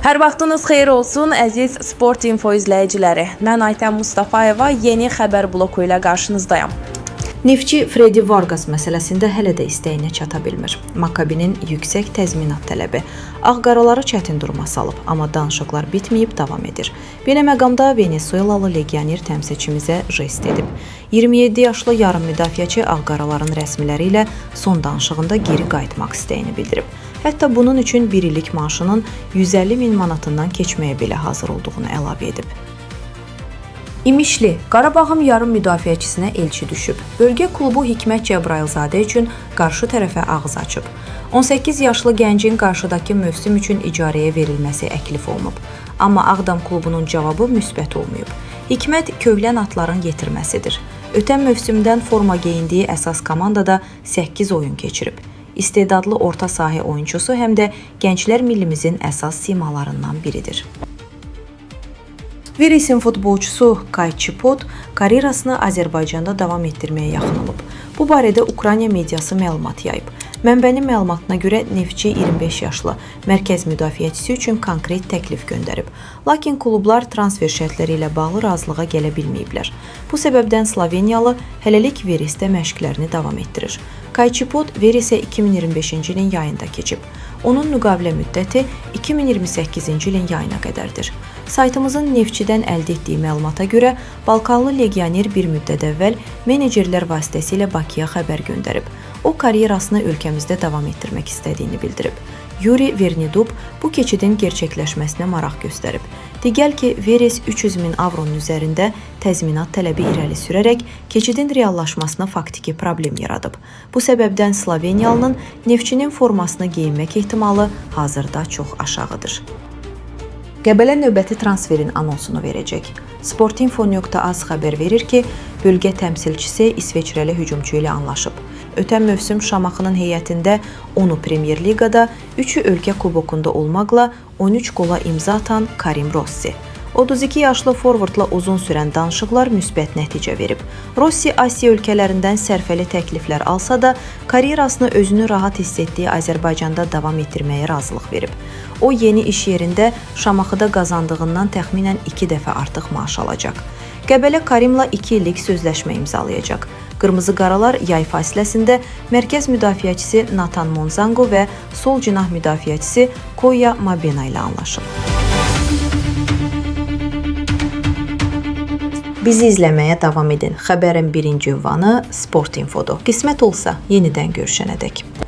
Hər vaxtınız xeyir olsun, əziz Sport Info izləyiciləri. Mən Aytən Mustafayeva yeni xəbər bloku ilə qarşınızdayım. Neftçi Freddy Vargas məsələsində hələ də istəyinə çata bilmir. Makabinin yüksək təzminat tələbi ağqaraları çətin duruma salıb, amma danışıqlar bitməyib davam edir. Belə məqamda Venezuelalı legioner təmsilçimizə jest edib. 27 yaşlı yarım müdafiəçi ağqaraların rəsmiləri ilə son danışığında geri qayıtmaq istəyini bildirib. Hətta bunun üçün bir illik maaşının 150 min manatından keçməyə belə hazır olduğunu əlavə edib. İmişli, Qarabağın yarım müdafiəçisinə elçi düşüb. Bölgə klubu Hikmət Cəbrayılzadə üçün qarşı tərəfə ağız açıb. 18 yaşlı gəncin qarşıdakı mövsüm üçün icarəyə verilməsi əklif olunub. Amma Ağdam klubunun cavabı müsbət olmayıb. Hikmət köhlən atların yetirməsidir. Ötən mövsümdən forma geyindiyi əsas komandada 8 oyun keçirib. İstedadlı orta sahə oyunçusu həm də gənclər millimizin əsas simalarından biridir. Verisin futbolçusu Kayçipot karyerasını Azərbaycanda davam etdirməyə yaxın olub. Bu barədə Ukrayna mediası məlumat yayıb. Mənbənin məlumatına görə Neftçi 25 yaşlı mərkəz müdafiəçisi üçün konkret təklif göndərib. Lakin klublar transfer şərtləri ilə bağlı razılığa gələ bilməyiblər. Bu səbəbdən Sloveniyalı hələlik Verisdə məşqlərini davam etdirir. Kayçipot Verisə 2025-ci ilin yayında keçib. Onun müqavilə müddəti 2028-ci ilin yayına qədərdir. Saytımızın Neftçidən əldə etdiyi məlumata görə Balkanlı legioner bir müddət əvvəl menecerlər vasitəsilə Bakıya xəbər göndərib. O karyerasını ölkəmizdə davam etdirmək istədiyini bildirib. Yuri Vernidub bu keçidin gerçəkləşməsinə maraq göstərib. Digər ki, Veres 300 min avronun üzərində təzminat tələbi irəli sürərək keçidin reallaşmasına faktiki problem yaradıb. Bu səbəbdən Sloveniyalının Neftçinin formasını geyinmək ehtimalı hazırda çox aşağıdır. Qəbələ növbəti transferin anonsunu verəcək. Sportinfo.az xəbər verir ki, bölgə təmsilçisi İsveçrəli hücumçu ilə anlaşıb. Ötən mövsüm Şamaxının heyətində 10-u Premyer Liqada, 3-ü ölkə kubokunda olmaqla 13 qola imza atan Karim Rossi. 32 yaşlı forvardla uzun sürən danışıqlar müsbət nəticə verib. Rossi Asiya ölkələrindən sərfəli təkliflər alsa da, karyerasını özünü rahat hiss etdiyi Azərbaycanda davam etdirməyə razılıq verib. O, yeni iş yerində Şamaxıda qazandığından təxminən 2 dəfə artıq maaş alacaq. Qəbələ Karimla 2 illik sözləşmə imzalayacaq. Qırmızı Qaralar yay fasiləsində mərkəz müdafiəçisi Nathan Monzango və sol cinah müdafiəçisi Koya Mabena ilə anlaşıb. Bizi izləməyə davam edin. Xəbərin birinci ünvanı Sport Infodur. Qismət olsa yenidən görüşənədək.